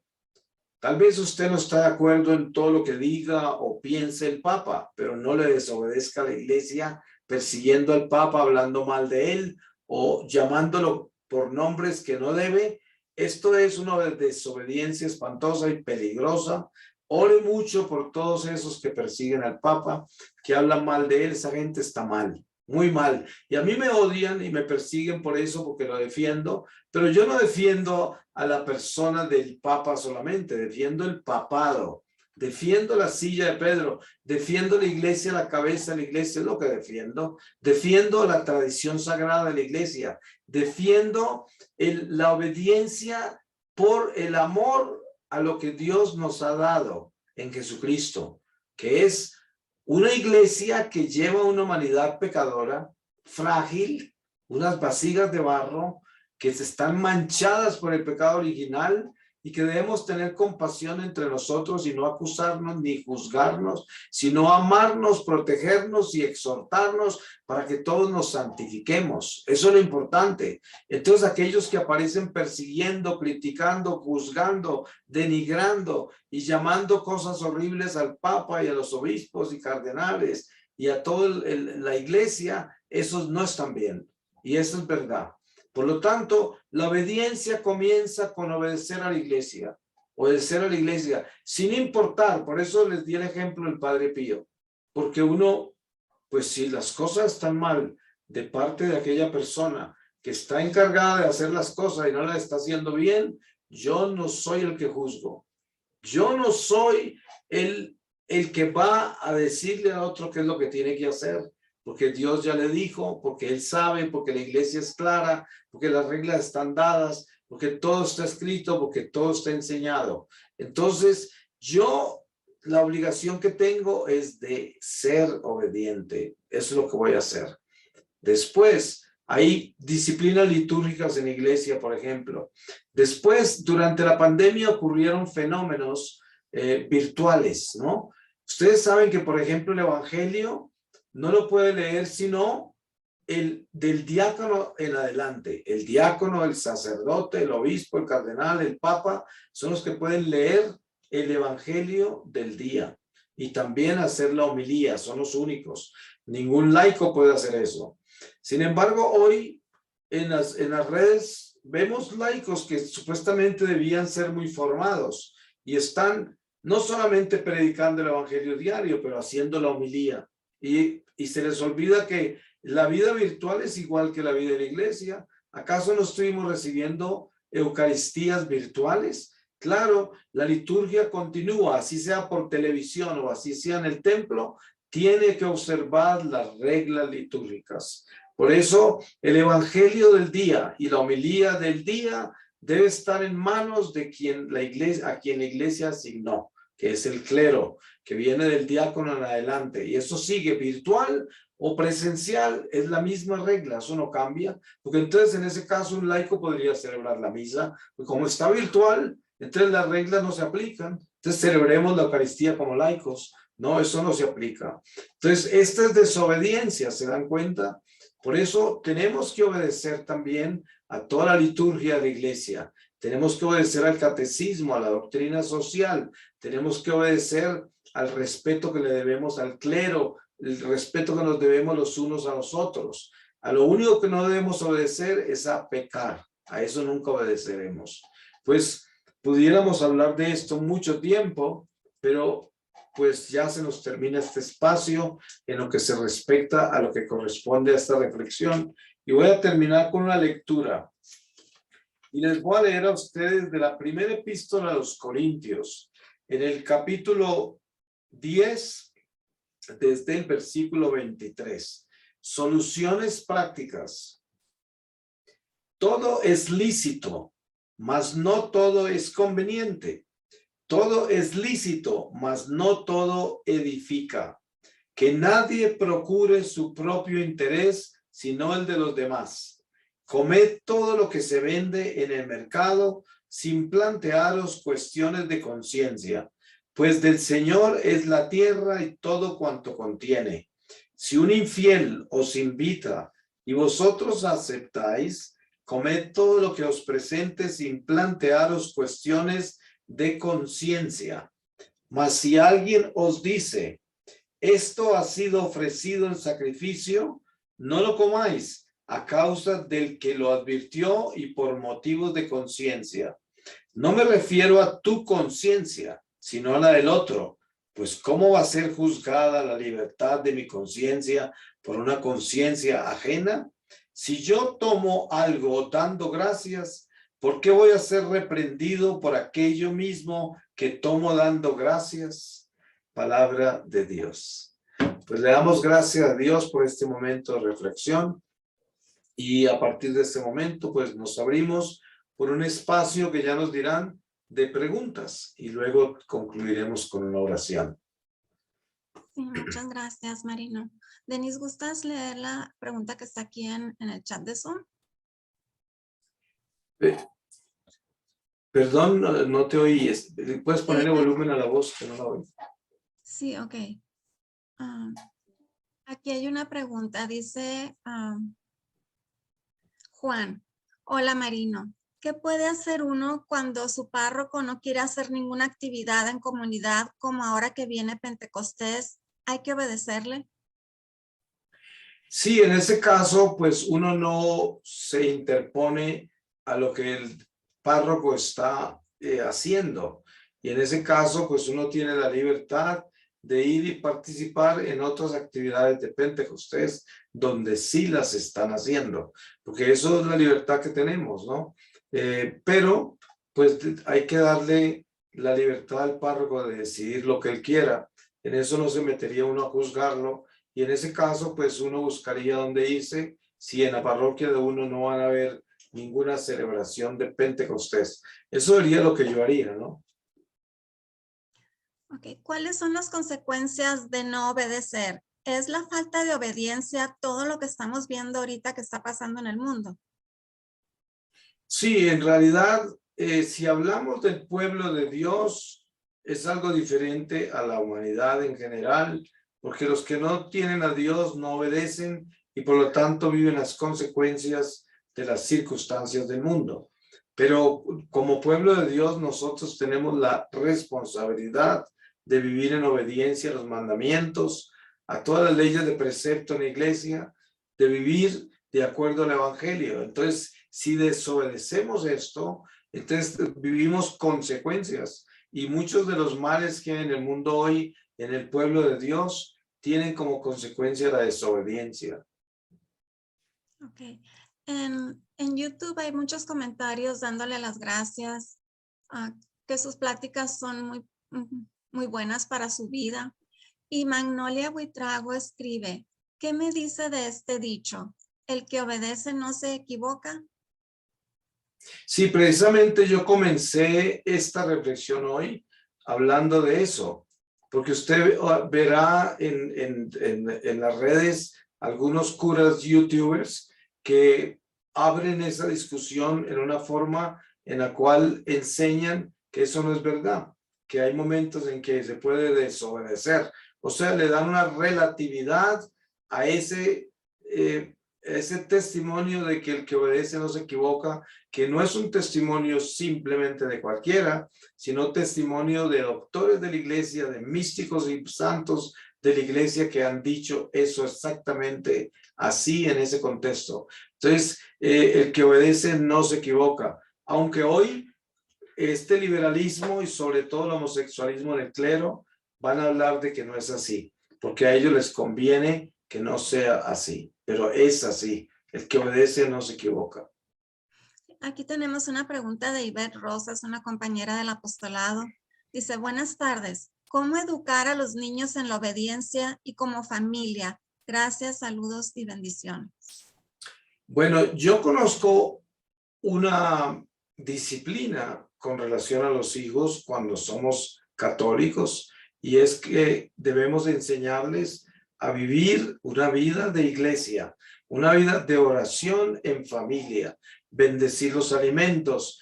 Tal vez usted no está de acuerdo en todo lo que diga o piense el Papa, pero no le desobedezca a la iglesia persiguiendo al Papa, hablando mal de él o llamándolo por nombres que no debe. Esto es una desobediencia espantosa y peligrosa. Ore mucho por todos esos que persiguen al Papa, que hablan mal de él. Esa gente está mal, muy mal. Y a mí me odian y me persiguen por eso, porque lo defiendo. Pero yo no defiendo a la persona del Papa solamente, defiendo el papado, defiendo la silla de Pedro, defiendo la iglesia, la cabeza de la iglesia, es lo que defiendo la tradición sagrada de la iglesia, defiendo la obediencia por el amor a lo que Dios nos ha dado en Jesucristo, que es una iglesia que lleva una humanidad pecadora, frágil, unas vasijas de barro que se están manchadas por el pecado original y que debemos tener compasión entre nosotros y no acusarnos ni juzgarnos, sino amarnos, protegernos y exhortarnos para que todos nos santifiquemos. Eso es lo importante. Entonces, aquellos que aparecen persiguiendo, criticando, juzgando, denigrando y llamando cosas horribles al Papa y a los obispos y cardenales y a toda la iglesia, esos no están bien. Y eso es verdad. Por lo tanto, la obediencia comienza con obedecer a la iglesia. Obedecer a la iglesia, sin importar. Por eso les di el ejemplo del Padre Pío. Porque uno, pues si las cosas están mal de parte de aquella persona que está encargada de hacer las cosas y no las está haciendo bien, yo no soy el que juzgo. Yo no soy el que va a decirle a otro qué es lo que tiene que hacer. Porque Dios ya le dijo, porque Él sabe, porque la iglesia es clara, porque las reglas están dadas, porque todo está escrito, porque todo está enseñado. Entonces, la obligación que tengo es de ser obediente. Eso es lo que voy a hacer. Después, hay disciplinas litúrgicas en la iglesia, por ejemplo. Después, durante la pandemia ocurrieron fenómenos virtuales, ¿no? Ustedes saben que, por ejemplo, el evangelio no lo puede leer sino del diácono en adelante. El diácono, el sacerdote, el obispo, el cardenal, el papa, son los que pueden leer el evangelio del día y también hacer la homilía, son los únicos. Ningún laico puede hacer eso. Sin embargo, hoy en las redes vemos laicos que supuestamente debían ser muy formados y están no solamente predicando el evangelio diario, pero haciendo la homilía. Y se les olvida que la vida virtual es igual que la vida de la iglesia. ¿Acaso no estuvimos recibiendo eucaristías virtuales? Claro, la liturgia continúa, así sea por televisión o así sea en el templo, tiene que observar las reglas litúrgicas. Por eso el evangelio del día y la homilía del día debe estar en manos de a quien la iglesia asignó, que es el clero, que viene del diácono en adelante. Y eso sigue virtual o presencial, es la misma regla, eso no cambia, porque entonces en ese caso un laico podría celebrar la misa, pues como está virtual, entonces las reglas no se aplican. Entonces celebremos la Eucaristía como laicos. No, eso no se aplica. Entonces, esta es desobediencia, ¿se dan cuenta? Por eso tenemos que obedecer también a toda la liturgia de la iglesia. Tenemos que obedecer al catecismo, a la doctrina social. Tenemos que obedecer al respeto que le debemos al clero, el respeto que nos debemos los unos a los otros. A lo único que no debemos obedecer es a pecar. A eso nunca obedeceremos. Pues pudiéramos hablar de esto mucho tiempo, pero pues ya se nos termina este espacio en lo que se respecta a lo que corresponde a esta reflexión. Y voy a terminar con una lectura. Y les voy a leer a ustedes de la primera epístola a los Corintios, en el capítulo 10, desde el versículo 23. Soluciones prácticas. Todo es lícito, mas no todo es conveniente. Todo es lícito, mas no todo edifica. Que nadie procure su propio interés, sino el de los demás. Comed todo lo que se vende en el mercado, sin plantearos cuestiones de conciencia, pues del Señor es la tierra y todo cuanto contiene. Si un infiel os invita y vosotros aceptáis, comed todo lo que os presente sin plantearos cuestiones de conciencia. Mas si alguien os dice, esto ha sido ofrecido en sacrificio, no lo comáis a causa del que lo advirtió y por motivos de conciencia. No me refiero a tu conciencia, sino a la del otro, pues ¿cómo va a ser juzgada la libertad de mi conciencia por una conciencia ajena? Si yo tomo algo dando gracias, ¿por qué voy a ser reprendido por aquello mismo que tomo dando gracias? Palabra de Dios. Pues le damos gracias a Dios por este momento de reflexión y a partir de este momento pues nos abrimos por un espacio que ya nos dirán de preguntas y luego concluiremos con una oración. Sí, muchas gracias, Marino. Denise, ¿gustas leer la pregunta que está aquí en el chat de Zoom? Perdón, no te oí. ¿Puedes ponerle volumen a la voz que no la oí? Sí, ok. Aquí hay una pregunta. Dice Juan. Hola, Marino. ¿Qué puede hacer uno cuando su párroco no quiere hacer ninguna actividad en comunidad, como ahora que viene Pentecostés? ¿Hay que obedecerle? Sí, en ese caso, pues uno no se interpone a lo que el párroco está haciendo. Y en ese caso, pues uno tiene la libertad de ir y participar en otras actividades de Pentecostés, donde sí las están haciendo, porque eso es la libertad que tenemos, ¿no? Pero, pues hay que darle la libertad al párroco de decidir lo que él quiera. En eso no se metería uno a juzgarlo. Y en ese caso, pues uno buscaría dónde irse si en la parroquia de uno no van a haber ninguna celebración de Pentecostés. Eso sería lo que yo haría, ¿no? Ok, ¿cuáles son las consecuencias de no obedecer? ¿Es la falta de obediencia todo lo que estamos viendo ahorita que está pasando en el mundo? Sí, en realidad, si hablamos del pueblo de Dios, es algo diferente a la humanidad en general, porque los que no tienen a Dios no obedecen y por lo tanto viven las consecuencias de las circunstancias del mundo. Pero como pueblo de Dios, nosotros tenemos la responsabilidad de vivir en obediencia a los mandamientos, a todas las leyes de precepto en la iglesia, de vivir de acuerdo al evangelio. Entonces, si desobedecemos esto, entonces vivimos consecuencias y muchos de los males que hay en el mundo hoy, en el pueblo de Dios, tienen como consecuencia la desobediencia. Ok. En YouTube hay muchos comentarios dándole las gracias, que sus pláticas son muy buenas para su vida. Y Magnolia Buitrago escribe, ¿qué me dice de este dicho? ¿El que obedece no se equivoca? Sí, precisamente yo comencé esta reflexión hoy hablando de eso, porque usted verá en las redes algunos curas youtubers que abren esa discusión en una forma en la cual enseñan que eso no es verdad, que hay momentos en que se puede desobedecer. O sea, le dan una relatividad a ese testimonio de que el que obedece no se equivoca, que no es un testimonio simplemente de cualquiera, sino testimonio de doctores de la iglesia, de místicos y santos de la iglesia que han dicho eso exactamente así en ese contexto. Entonces, el que obedece no se equivoca, aunque hoy este liberalismo y sobre todo el homosexualismo en el clero van a hablar de que no es así, porque a ellos les conviene que no sea así, pero es así. El que obedece no se equivoca. Aquí tenemos una pregunta de Ivette Rosas, una compañera del apostolado. Dice, buenas tardes. ¿Cómo educar a los niños en la obediencia y como familia? Gracias, saludos y bendiciones. Bueno, yo conozco una disciplina con relación a los hijos cuando somos católicos y es que debemos enseñarles a vivir una vida de iglesia, una vida de oración en familia, bendecir los alimentos,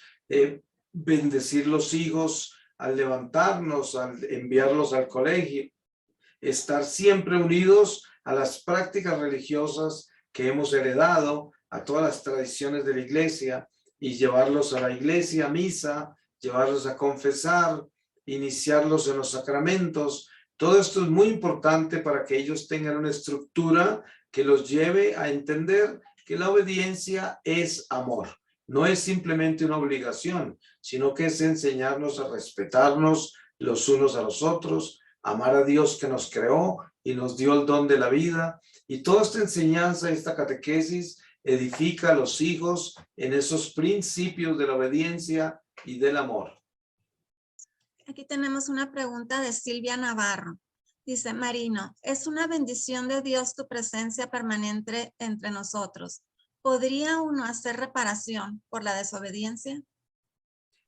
bendecir los hijos al levantarnos, al enviarlos al colegio, estar siempre unidos a las prácticas religiosas que hemos heredado, a todas las tradiciones de la iglesia y llevarlos a la iglesia, a misa, llevarlos a confesar, iniciarlos en los sacramentos. Todo esto es muy importante para que ellos tengan una estructura que los lleve a entender que la obediencia es amor. No es simplemente una obligación, sino que es enseñarnos a respetarnos los unos a los otros, amar a Dios que nos creó y nos dio el don de la vida. Y toda esta enseñanza, esta catequesis, edifica a los hijos en esos principios de la obediencia y del amor. Aquí tenemos una pregunta de Silvia Navarro. Dice, Marino, es una bendición de Dios tu presencia permanente entre nosotros. ¿Podría uno hacer reparación por la desobediencia?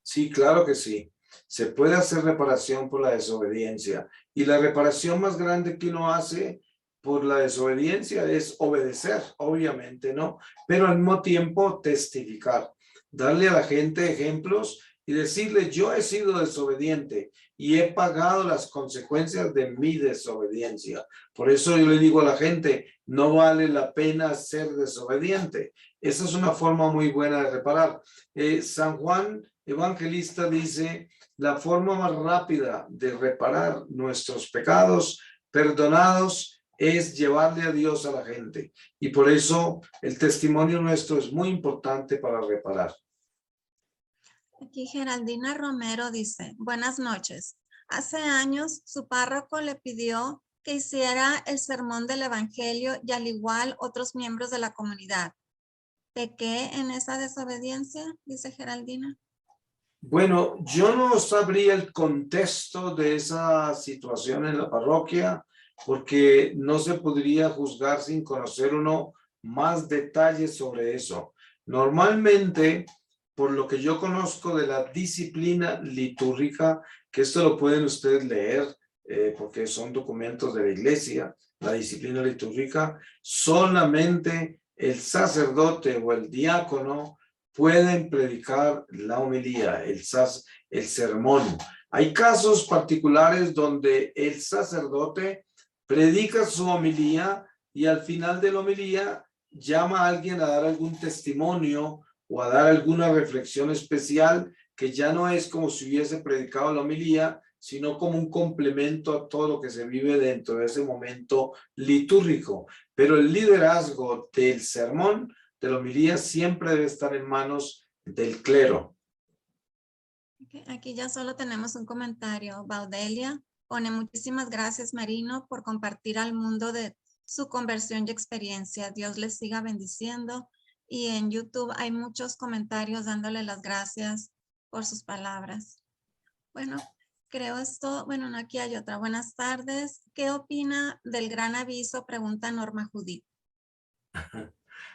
Sí, claro que sí. Se puede hacer reparación por la desobediencia. Y la reparación más grande que uno hace por la desobediencia es obedecer, obviamente, ¿no? Pero al mismo tiempo testificar, darle a la gente ejemplos y decirle, yo he sido desobediente y he pagado las consecuencias de mi desobediencia. Por eso yo le digo a la gente, no vale la pena ser desobediente. Esa es una forma muy buena de reparar. San Juan Evangelista dice, la forma más rápida de reparar nuestros pecados perdonados es llevarle a Dios a la gente. Y por eso el testimonio nuestro es muy importante para reparar. Aquí Geraldina Romero dice, buenas noches. Hace años su párroco le pidió que hiciera el sermón del evangelio y al igual otros miembros de la comunidad. ¿Pequé en esa desobediencia? Dice Geraldina. Bueno, yo no sabría el contexto de esa situación en la parroquia porque no se podría juzgar sin conocer uno más detalles sobre eso. Normalmente, por lo que yo conozco de la disciplina litúrgica, que esto lo pueden ustedes leer, porque son documentos de la iglesia, la disciplina litúrgica, solamente el sacerdote o el diácono pueden predicar la homilía, el sermón. Hay casos particulares donde el sacerdote predica su homilía y al final de la homilía llama a alguien a dar algún testimonio o a dar alguna reflexión especial que ya no es como si hubiese predicado la homilía, sino como un complemento a todo lo que se vive dentro de ese momento litúrgico. Pero el liderazgo del sermón, de la homilía, siempre debe estar en manos del clero. Aquí ya solo tenemos un comentario. Baudelia pone: muchísimas gracias, Marino, por compartir al mundo de su conversión y experiencia. Dios les siga bendiciendo. Y en YouTube hay muchos comentarios dándole las gracias por sus palabras. Bueno, creo esto. Bueno, no, aquí hay otra. Buenas tardes. ¿Qué opina del gran aviso? Pregunta Norma Judith.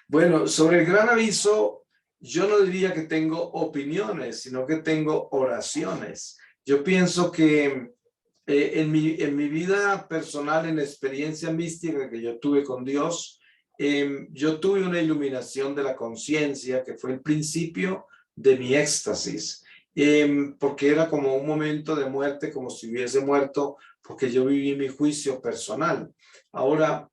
Bueno, sobre el gran aviso, yo no diría que tengo opiniones, sino que tengo oraciones. Yo pienso que en mi vida personal, en la experiencia mística que yo tuve con Dios, yo tuve una iluminación de la conciencia que fue el principio de mi éxtasis, porque era como un momento de muerte, como si hubiese muerto, porque yo viví mi juicio personal. Ahora,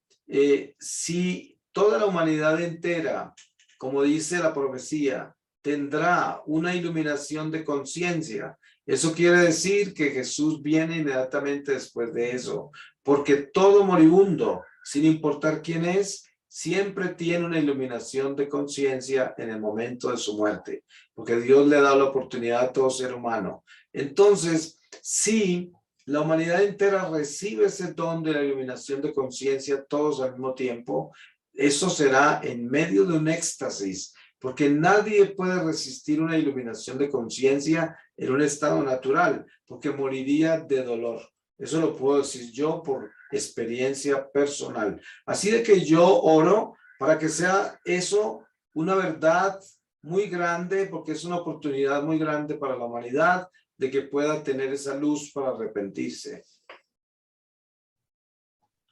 si toda la humanidad entera, como dice la profecía, tendrá una iluminación de conciencia, eso quiere decir que Jesús viene inmediatamente después de eso, porque todo moribundo, sin importar quién es, siempre tiene una iluminación de conciencia en el momento de su muerte, porque Dios le ha dado la oportunidad a todo ser humano. Entonces, si la humanidad entera recibe ese don de la iluminación de conciencia todos al mismo tiempo, eso será en medio de un éxtasis, porque nadie puede resistir una iluminación de conciencia en un estado natural, porque moriría de dolor. Eso lo puedo decir yo por experiencia personal. Así de que yo oro para que sea eso una verdad muy grande, porque es una oportunidad muy grande para la humanidad de que pueda tener esa luz para arrepentirse.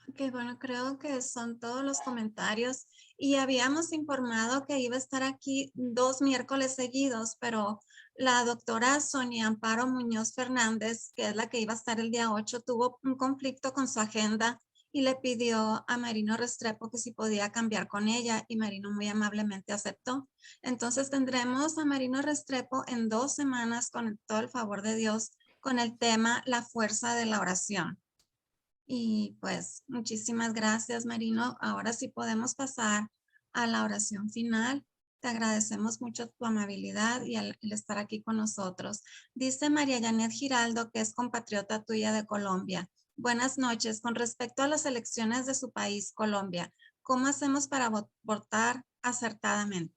Ok, bueno, creo que son todos los comentarios y habíamos informado que iba a estar aquí 2 miércoles seguidos, pero la doctora Sonia Amparo Muñoz Fernández, que es la que iba a estar el día 8, tuvo un conflicto con su agenda y le pidió a Marino Restrepo que si podía cambiar con ella y Marino muy amablemente aceptó. Entonces tendremos a Marino Restrepo en 2 semanas con todo el favor de Dios con el tema La fuerza de la oración. Y pues muchísimas gracias, Marino. Ahora sí podemos pasar a la oración final. Te agradecemos mucho tu amabilidad y el estar aquí con nosotros. Dice María Janet Giraldo, que es compatriota tuya de Colombia. Buenas noches. Con respecto a las elecciones de su país, Colombia, ¿cómo hacemos para votar acertadamente?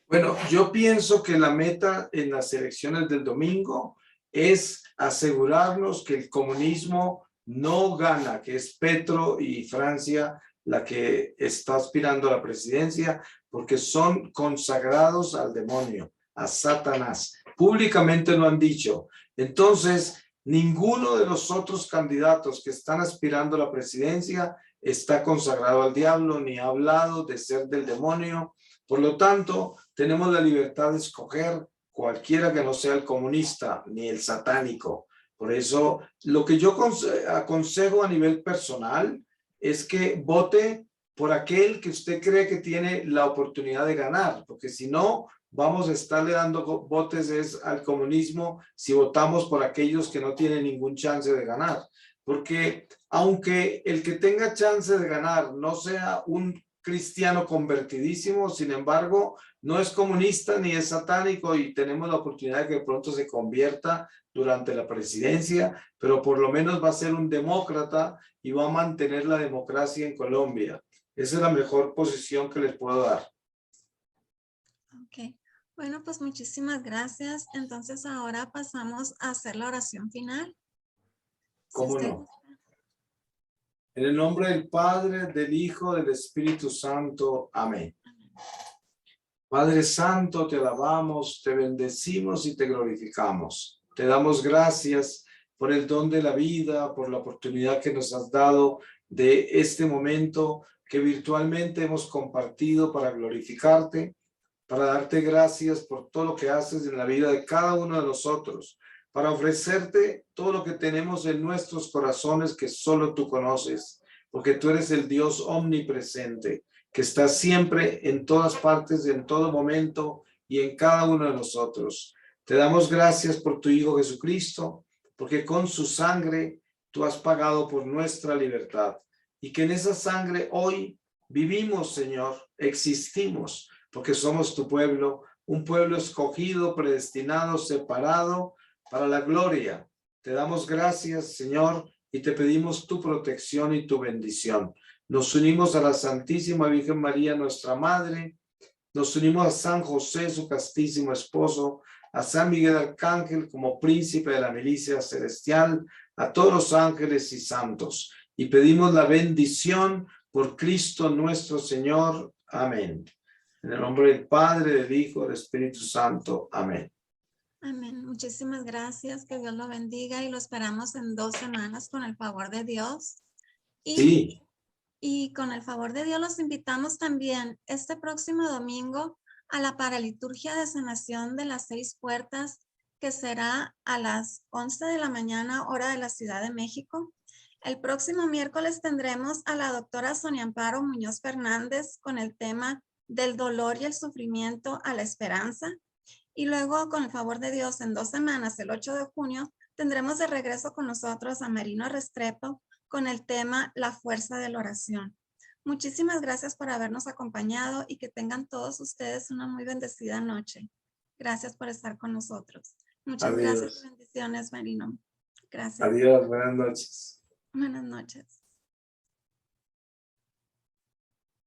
Bueno, yo pienso que la meta en las elecciones del domingo es asegurarnos que el comunismo no gana, que es Petro y Francia la que está aspirando a la presidencia, porque son consagrados al demonio, a Satanás. Públicamente lo han dicho. Entonces, ninguno de los otros candidatos que están aspirando a la presidencia está consagrado al diablo, ni ha hablado de ser del demonio. Por lo tanto, tenemos la libertad de escoger cualquiera que no sea el comunista ni el satánico. Por eso, lo que yo aconsejo a nivel personal es que vote por aquel que usted cree que tiene la oportunidad de ganar, porque si no, vamos a estarle dando votos al comunismo si votamos por aquellos que no tienen ningún chance de ganar. Porque aunque el que tenga chance de ganar no sea un cristiano convertidísimo, sin embargo, no es comunista ni es satánico y tenemos la oportunidad de que de pronto se convierta durante la presidencia, pero por lo menos va a ser un demócrata y va a mantener la democracia en Colombia. Esa es la mejor posición que les puedo dar. Ok, bueno, pues muchísimas gracias. Entonces ahora pasamos a hacer la oración final. ¿Cómo no? En el nombre del Padre, del Hijo, del Espíritu Santo. Amén. Padre Santo, te alabamos, te bendecimos y te glorificamos. Te damos gracias por el don de la vida, por la oportunidad que nos has dado de este momento que virtualmente hemos compartido para glorificarte, para darte gracias por todo lo que haces en la vida de cada uno de nosotros, para ofrecerte todo lo que tenemos en nuestros corazones que solo tú conoces, porque tú eres el Dios omnipresente, que está siempre en todas partes, en todo momento y en cada uno de nosotros. Te damos gracias por tu Hijo Jesucristo, porque con su sangre tú has pagado por nuestra libertad y que en esa sangre hoy vivimos, Señor, existimos, porque somos tu pueblo, un pueblo escogido, predestinado, separado para la gloria. Te damos gracias, Señor, y te pedimos tu protección y tu bendición. Nos unimos a la Santísima Virgen María, nuestra Madre. Nos unimos a San José, su castísimo esposo, a San Miguel Arcángel como príncipe de la milicia celestial, a todos los ángeles y santos. Y pedimos la bendición por Cristo nuestro Señor. Amén. En el nombre del Padre, del Hijo, del Espíritu Santo. Amén. Amén. Muchísimas gracias. Que Dios lo bendiga y lo esperamos en 2 semanas con el favor de Dios. Sí. Y con el favor de Dios los invitamos también este próximo domingo a la paraliturgia de sanación de las 6 puertas, que será a las 11 de la mañana, hora de la Ciudad de México. El próximo miércoles tendremos a la doctora Sonia Amparo Muñoz Fernández con el tema del dolor y el sufrimiento a la esperanza. Y luego, con el favor de Dios, en 2 semanas, el 8 de junio, tendremos de regreso con nosotros a Marino Restrepo con el tema La fuerza de la oración. Muchísimas gracias por habernos acompañado y que tengan todos ustedes una muy bendecida noche. Gracias por estar con nosotros. Muchas gracias y bendiciones, Marino. Gracias. Adiós, buenas noches. Buenas noches.